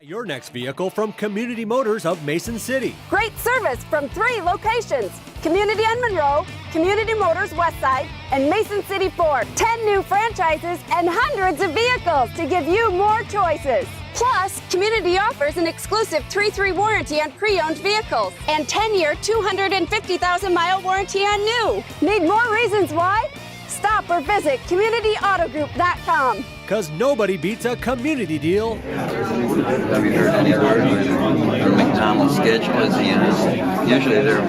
Your next vehicle from Community Motors of Mason City. Great service from 3 locations: Community and Monroe, Community Motors Westside, and Mason City Ford. 10 new franchises and hundreds of vehicles to give you more choices. Plus, Community offers an exclusive 3-3 warranty on pre-owned vehicles and 10-year, 250,000-mile warranty on new. Need more reasons why? Stop or visit CommunityAutoGroup.com. Because nobody beats a community deal. Have you heard any word on Gov McDonnell's schedule as he is? Usually they're a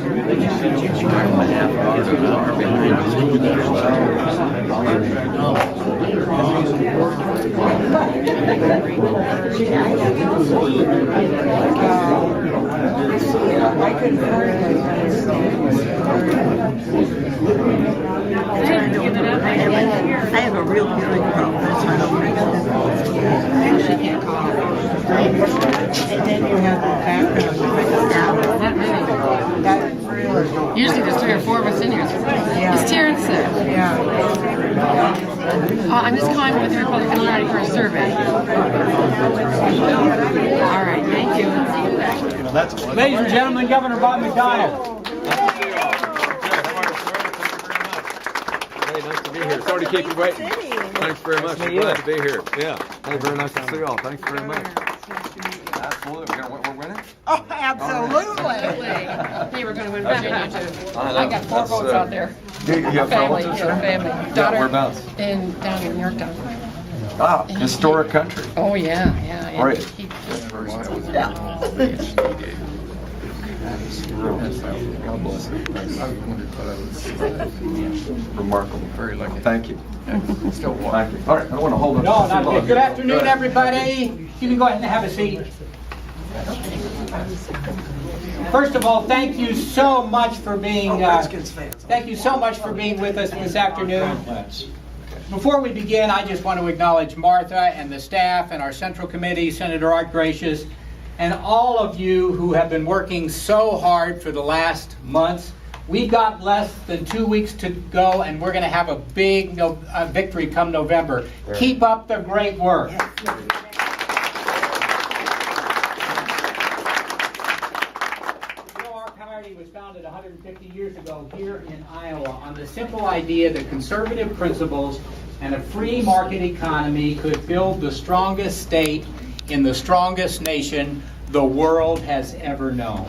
half hour to an hour behind. I couldn't I have a real hearing problem. That's why I don't bring it. She can't call. And then you have the background. That's really. Usually there's 3 or 4 of us in here. Yeah. Is Terrence there? Yeah. I'm just calling with the Republican Party for a survey. All right, thank you. Ladies and gentlemen, Governor Bob McDonnell. Hey, nice to be here. Sorry to keep you waiting. Thanks very much. I'm glad to be here. Yeah. Hey, very nice to see you all. Thanks very much. Absolutely. We're winning? Oh, absolutely. Hey, we're going to win Virginia too. I got 4 votes out there. You have Family, family? family. Yeah, Daughter whereabouts? down in Yorktown. Wow, historic country. Oh yeah, yeah. Great. God bless you. Remarkable. Very lucky. Thank you. Still thank you. All right, I don't want to hold up. No, not good. Good afternoon, everybody. You can go ahead and have a seat. First of all, thank you so much for being with us this afternoon. Before we begin, I just want to acknowledge Martha and the staff and our Central Committee, Senator Art Gracious, and all of you who have been working so hard for the last months. We've got less than 2 weeks to go, and we're going to have a big victory come November. Keep up the great work. Our party was founded 150 years ago here in Iowa on the simple idea that conservative principles and a free market economy could build the strongest state in the strongest nation the world has ever known.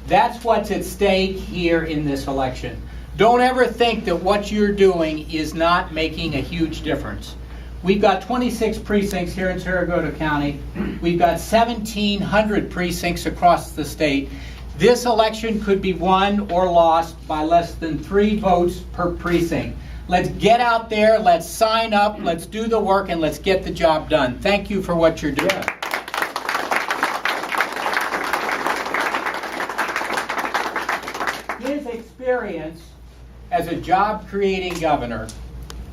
That's what's at stake here in this election. Don't ever think that what you're doing is not making a huge difference. We've got 26 precincts here in Sarasota County. We've got 1,700 precincts across the state. This election could be won or lost by less than 3 votes per precinct. Let's get out there, let's sign up, let's do the work, and let's get the job done. Thank you for what you're doing. His experience as a job-creating governor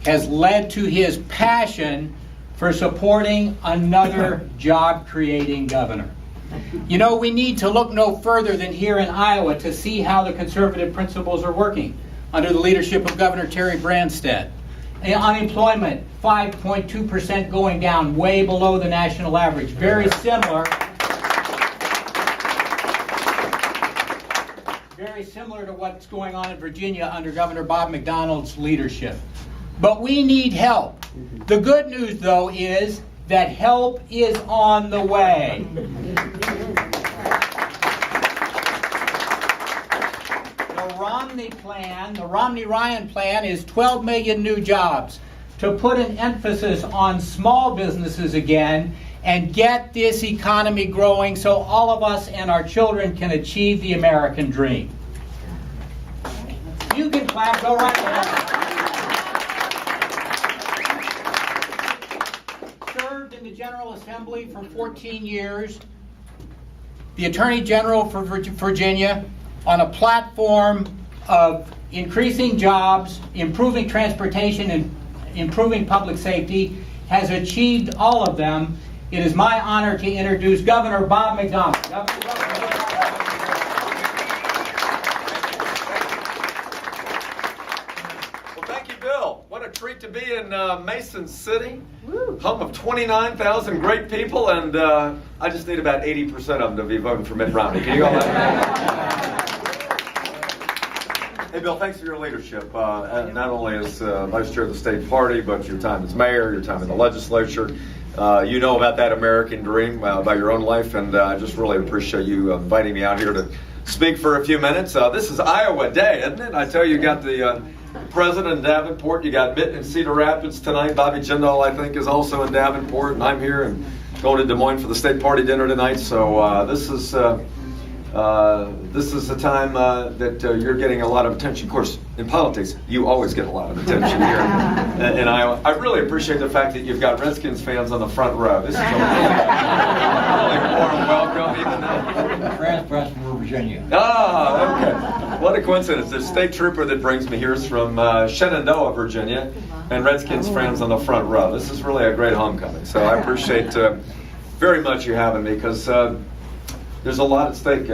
has led to his passion for supporting another job-creating governor. You know, we need to look no further than here in Iowa to see how the conservative principles are working under the leadership of Governor Terry Branstad. Unemployment, 5.2% going down, way below the national average. Very similar to what's going on in Virginia under Governor Bob McDonnell's leadership. But we need help. The good news, though, is that help is on the way. The Romney-Ryan plan is 12 million new jobs to put an emphasis on small businesses again and get this economy growing so all of us and our children can achieve the American dream. You can clap, go right ahead. Served in the General Assembly for 14 years, the Attorney General for Virginia, on a platform of increasing jobs, improving transportation, and improving public safety, has achieved all of them. It is my honor to introduce Governor Bob McDonnell. Well, thank you, Bill. What a treat to be in in Mason City, home of 29,000 great people, and I just need about 80% of them to be voting for Mitt Romney. Can you all Hey, Bill, thanks for your leadership, not only as vice chair of the state party, but your time as mayor, your time in the legislature. You know about that American dream, about your own life, and I just really appreciate you inviting me out here to speak for a few minutes. This is Iowa Day, isn't it? I tell you, you got the president in Davenport, you got Mitt in Cedar Rapids tonight. Bobby Jindal, I think, is also in Davenport, and I'm here and going to Des Moines for the state party dinner tonight. So this is a time that you're getting a lot of attention. Of course, in politics, you always get a lot of attention here in Iowa. I really appreciate the fact that you've got Redskins fans on the front row. This is a really warm welcome, even though Transpress from Virginia. Ah, okay. What a coincidence. The state trooper that brings me here is from Shenandoah, Virginia, and Redskins fans on the front row. This is really a great homecoming. So I appreciate very much you having me, because there's a lot at stake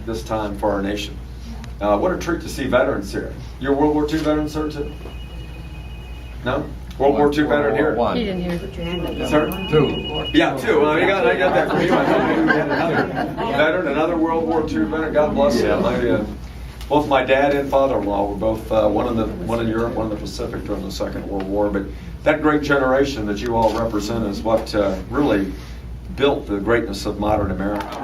this time for our nation. What a treat to see veterans here. You're a World War II veteran, sir, too? No? World War II veteran here? He didn't hear. Sir? Two. Yeah, two. Well, I got that from you. I thought maybe we had another veteran, another World War II veteran. God bless you. Both my dad and father-in-law were both one in Europe, one in the Pacific during the Second World War. But that great generation that you all represent is what really built the greatness of modern America.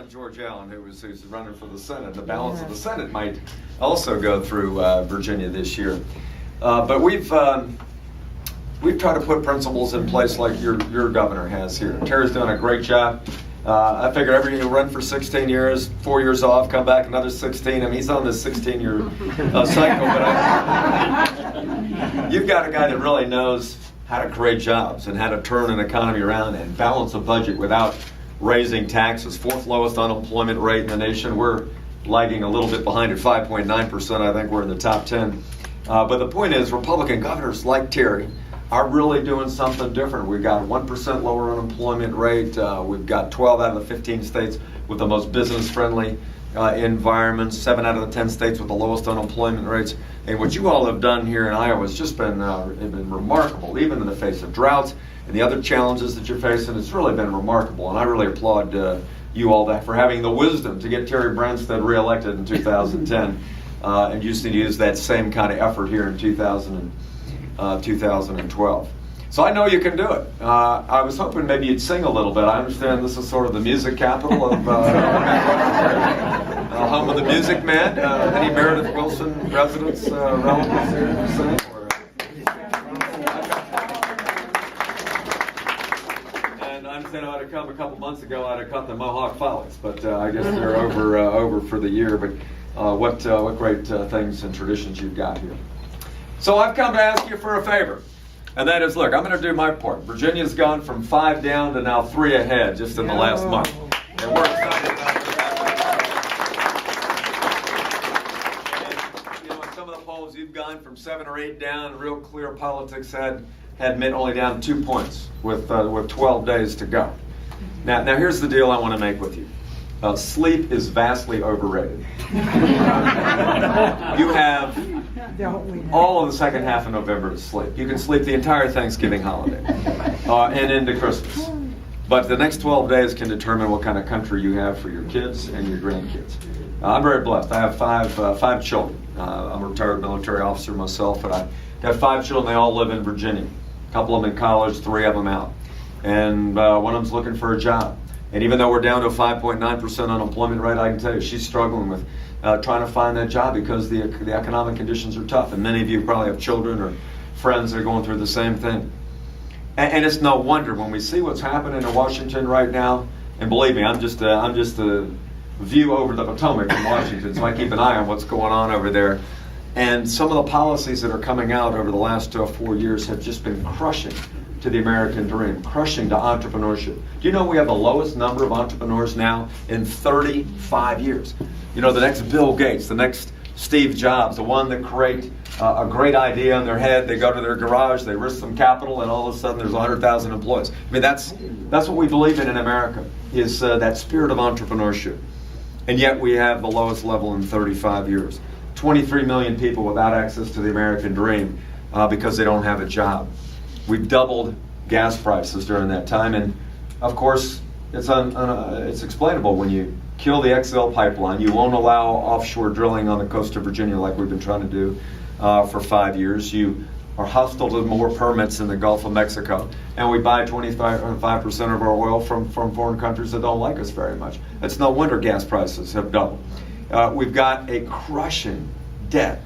George Allen, who's running for the Senate. The balance of the Senate might also go through Virginia this year. But we've tried to put principles in place like your governor has here. Terry's doing a great job. I figure every year he'll run for 16 years, 4 years off, come back another 16. I mean, he's on this 16-year cycle. But you've got a guy that really knows how to create jobs and how to turn an economy around and balance a budget without raising taxes. Fourth lowest unemployment rate in the nation. We're lagging a little bit behind at 5.9%. I think we're in the top 10. But the point is, Republican governors like Terry are really doing something different. We've got 1% lower unemployment rate. We've got 12 out of the 15 states with the most business-friendly environments, 7 out of the 10 states with the lowest unemployment rates. And what you all have done here in Iowa has just been remarkable, even in the face of droughts and the other challenges that you're facing. It's really been remarkable, and I really applaud you all for having the wisdom to get Terry Branstad reelected in 2010, and you just need to use that same kind of effort here in 2012. So I know you can do it. I was hoping maybe you'd sing a little bit. I understand this is sort of the music capital of home of the Music Man. Any Meredith Wilson residents relatives here to sing? I had to come a couple months ago. I'd have cut the Mohawk Follies, but I guess they're over for the year. But what great things and traditions you've got here. So I've come to ask you for a favor, and that is, look, I'm going to do my part. Virginia's gone from 5 down to now 3 ahead just in the last month, and we're excited about that. And, in some of the polls, you've gone from 7 or 8 down. Real clear politics had Mitt only down 2 points with 12 days to go. Now here's the deal I want to make with you. Sleep is vastly overrated. You have all of the second half of November to sleep. You can sleep the entire Thanksgiving holiday and into Christmas. But the next 12 days can determine what kind of country you have for your kids and your grandkids. I'm very blessed. I have five children. I'm a retired military officer myself, but I have 5 children. They all live in Virginia. A couple of them in college, 3 of them out. And one of them's looking for a job. And even though we're down to a 5.9% unemployment rate, I can tell you she's struggling with trying to find that job because the economic conditions are tough. And many of you probably have children or friends that are going through the same thing. And it's no wonder when we see what's happening in Washington right now. And believe me, I'm just a view over the Potomac in Washington, so I keep an eye on what's going on over there. And some of the policies that are coming out over the last 4 years have just been crushing to the American dream, crushing to entrepreneurship. Do you know we have the lowest number of entrepreneurs now in 35 years? You know, the next Bill Gates, the next Steve Jobs, the one that create a great idea in their head, they go to their garage, they risk some capital, and all of a sudden there's 100,000 employees. I mean, that's what we believe in America, is that spirit of entrepreneurship. And yet we have the lowest level in 35 years. 23 million people without access to the American dream because they don't have a job. We've doubled gas prices during that time, and of course, it's explainable. When you kill the XL pipeline, you won't allow offshore drilling on the coast of Virginia like we've been trying to do for 5 years. You are hostile to more permits in the Gulf of Mexico, and we buy 25% of our oil from foreign countries that don't like us very much. It's no wonder gas prices have doubled. We've got a crushing debt.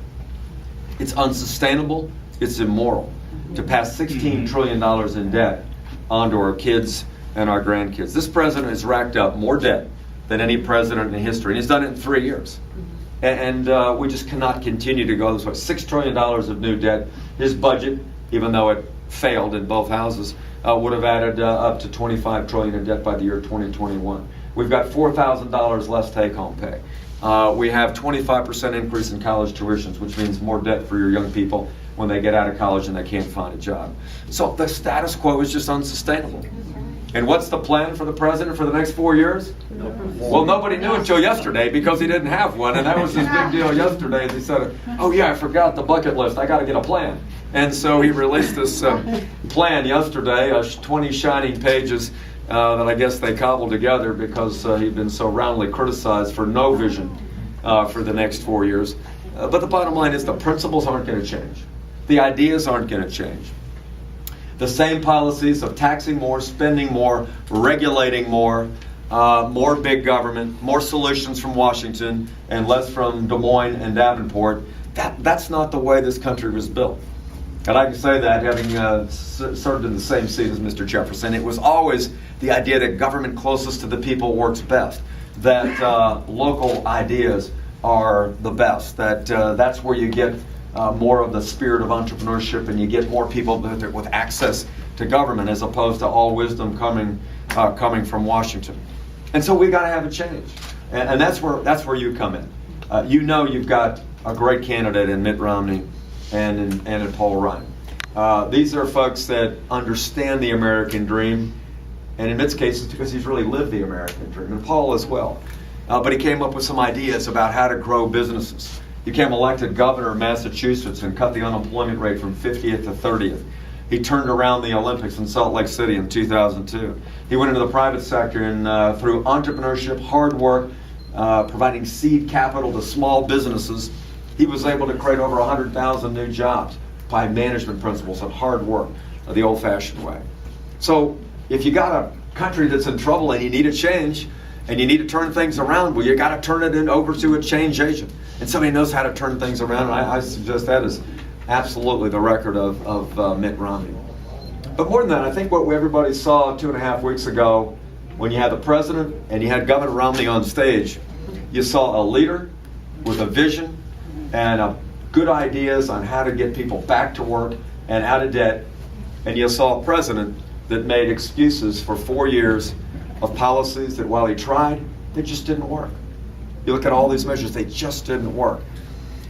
It's unsustainable. It's immoral to pass $16 trillion in debt onto our kids and our grandkids. This president has racked up more debt than any president in history, and he's done it in 3 years. And we just cannot continue to go this way. $6 trillion of new debt. His budget, even though it failed in both houses, would have added up to $25 trillion in debt by the year 2021. We've got $4,000 less take-home pay. We have 25% increase in college tuitions, which means more debt for your young people when they get out of college and they can't find a job. So the status quo is just unsustainable. And what's the plan for the president for the next 4 years? Well, nobody knew until yesterday because he didn't have one, and that was his big deal yesterday. He said, oh yeah, I forgot the bucket list. I got to get a plan. And so he released this plan yesterday, 20 shining pages that I guess they cobbled together because he'd been so roundly criticized for no vision for the next 4 years. But the bottom line is the principles aren't going to change. The ideas aren't going to change. The same policies of taxing more, spending more, regulating more, more big government, more solutions from Washington, and less from Des Moines and Davenport. That's not the way this country was built. And I can say that having served in the same seat as Mr. Jefferson. It was always the idea that government closest to the people works best, that local ideas are the best, that that's where you get more of the spirit of entrepreneurship, and you get more people with access to government as opposed to all wisdom coming from Washington. And so we got to have a change, and that's where you come in. You know you've got a great candidate in Mitt Romney and in Paul Ryan. These are folks that understand the American dream, and in Mitt's case it's because he's really lived the American dream, and Paul as well. But he came up with some ideas about how to grow businesses. He became elected governor of Massachusetts and cut the unemployment rate from 50th to 30th. He turned around the Olympics in Salt Lake City in 2002. He went into the private sector and through entrepreneurship, hard work, providing seed capital to small businesses, he was able to create over 100,000 new jobs by management principles and hard work, the old-fashioned way. So if you got a country that's in trouble and you need a change, and you need to turn things around, well, you got to turn it over to a change agent. And somebody knows how to turn things around, and I suggest that is absolutely the record of Mitt Romney. But more than that, I think what everybody saw 2.5 weeks ago when you had the president and you had Governor Romney on stage, you saw a leader with a vision and good ideas on how to get people back to work and out of debt, and you saw a president that made excuses for 4 years of policies that while he tried, they just didn't work. You look at all these measures, they just didn't work.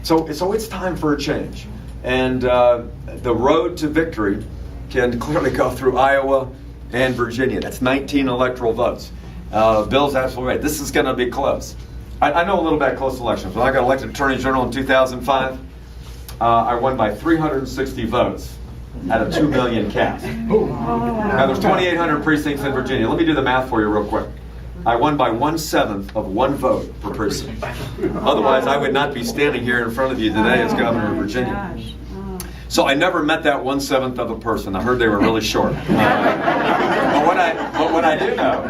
So it's time for a change. And the road to victory can clearly go through Iowa and Virginia. That's 19 electoral votes. Bill's absolutely right. This is going to be close. I know a little about close elections. When I got elected Attorney General in 2005, I won by 360 votes out of 2 million cast. Now there's 2,800 precincts in Virginia. Let me do the math for you real quick. I won by 1/7 of 1 vote per precinct. Otherwise, I would not be standing here in front of you today as governor of Virginia. So I never met that 1/7 of a person. I heard they were really short. But what I do know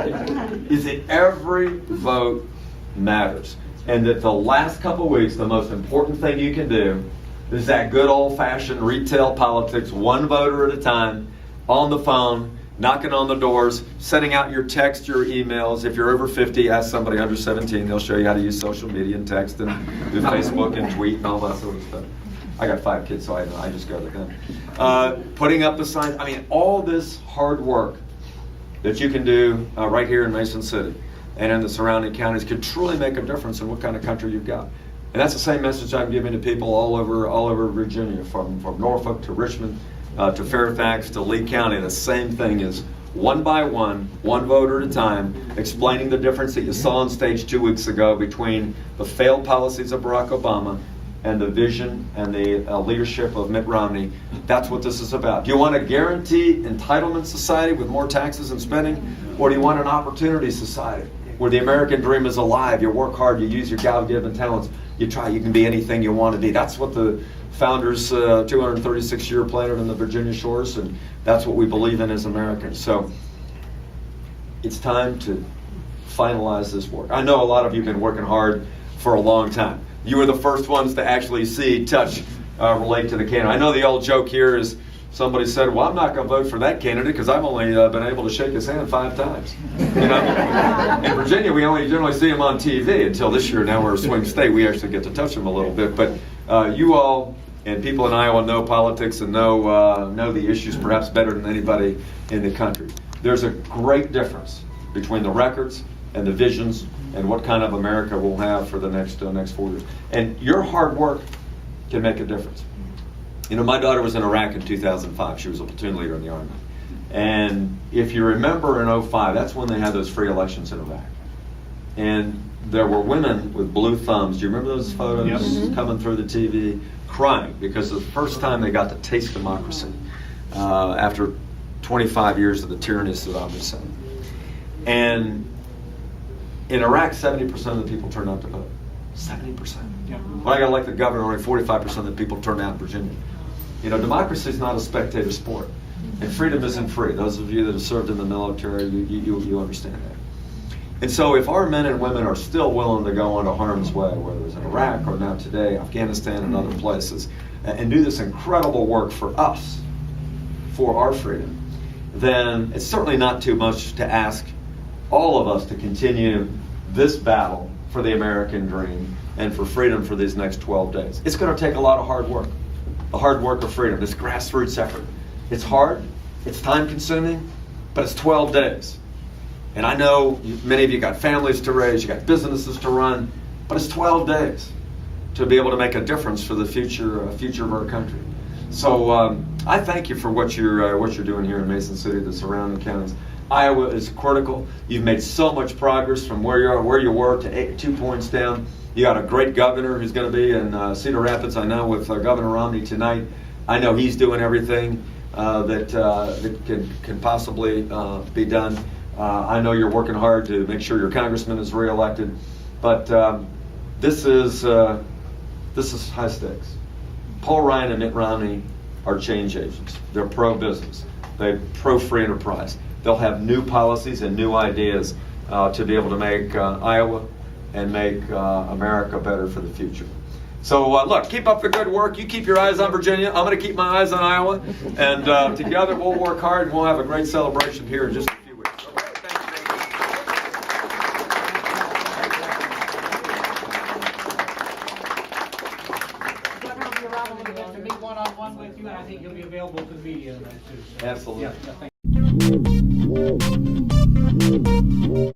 is that every vote matters, and that the last couple weeks, the most important thing you can do is that good old-fashioned retail politics, one voter at a time, on the phone, knocking on the doors, sending out your text, your emails. If you're over 50, ask somebody under 17. They'll show you how to use social media and text and do Facebook and tweet and all that sort of stuff. I got 5 kids, so I just go to them. Putting up the signs. I mean, all this hard work that you can do right here in Mason City and in the surrounding counties could truly make a difference in what kind of country you've got. And that's the same message I'm giving to people all over Virginia, from Norfolk to Richmond to Fairfax to Lee County. The same thing is one by one voter at a time, explaining the difference that you saw on stage 2 weeks ago between the failed policies of Barack Obama and the vision and the leadership of Mitt Romney. That's what this is about. Do you want a guaranteed entitlement society with more taxes and spending? Or do you want an opportunity society where the American dream is alive? You work hard, you use your God-given talents, you can be anything you want to be. That's what the founders 236-year planted in the Virginia shores, and that's what we believe in as Americans. So it's time to finalize this work. I know a lot of you have been working hard for a long time. You were the first ones to actually see, touch, relate to the candidate. I know the old joke here is somebody said, well, I'm not going to vote for that candidate because I've only been able to shake his hand 5 times. You know? In Virginia, we only generally see him on TV until this year. Now we're a swing state. We actually get to touch him a little bit. But you all and people in Iowa know politics and know the issues perhaps better than anybody in the country. There's a great difference between the records and the visions and what kind of America we'll have for the next 4 years. And your hard work can make a difference. You know, my daughter was in Iraq in 2005. She was a platoon leader in the Army. And if you remember in 2005, that's when they had those free elections in Iraq. And there were women with blue thumbs. Do you remember those photos coming through the TV, crying because it was the first time they got to taste democracy after 25 years of the tyranny of Saddam Hussein. And in Iraq, 70% of the people turned out to vote. 70%. Yeah. When I got elected governor, only 45% of the people turned out in Virginia. You know, democracy is not a spectator sport. And freedom isn't free. Those of you that have served in the military, you understand that. And so if our men and women are still willing to go into harm's way, whether it's in Iraq or now today, Afghanistan and other places, and do this incredible work for us, for our freedom, then it's certainly not too much to ask all of us to continue this battle for the American dream and for freedom for these next 12 days. It's going to take a lot of hard work, the hard work of freedom, this grassroots effort. It's hard, it's time consuming, but it's 12 days. And I know many of you got families to raise, you got businesses to run, but it's 12 days to be able to make a difference for the future of our country. So I thank you for what you're doing here in Mason City, the surrounding counties. Iowa is critical. You've made so much progress from where you were to 2 points down. You got a great governor who's going to be in Cedar Rapids, I know, with Governor Romney tonight. I know he's doing everything that can possibly be done. I know you're working hard to make sure your congressman is reelected, but this is high stakes. Paul Ryan and Mitt Romney are change agents. They're pro-business. They're pro-free enterprise. They'll have new policies and new ideas to be able to make Iowa and make America better for the future. So look, keep up the good work. You keep your eyes on Virginia. I'm going to keep my eyes on Iowa. And together we'll work hard and we'll have a great celebration here in just a few weeks. To meet one-on-one with you, and I think you'll be available to the media too. So. Absolutely. Yeah, thank you.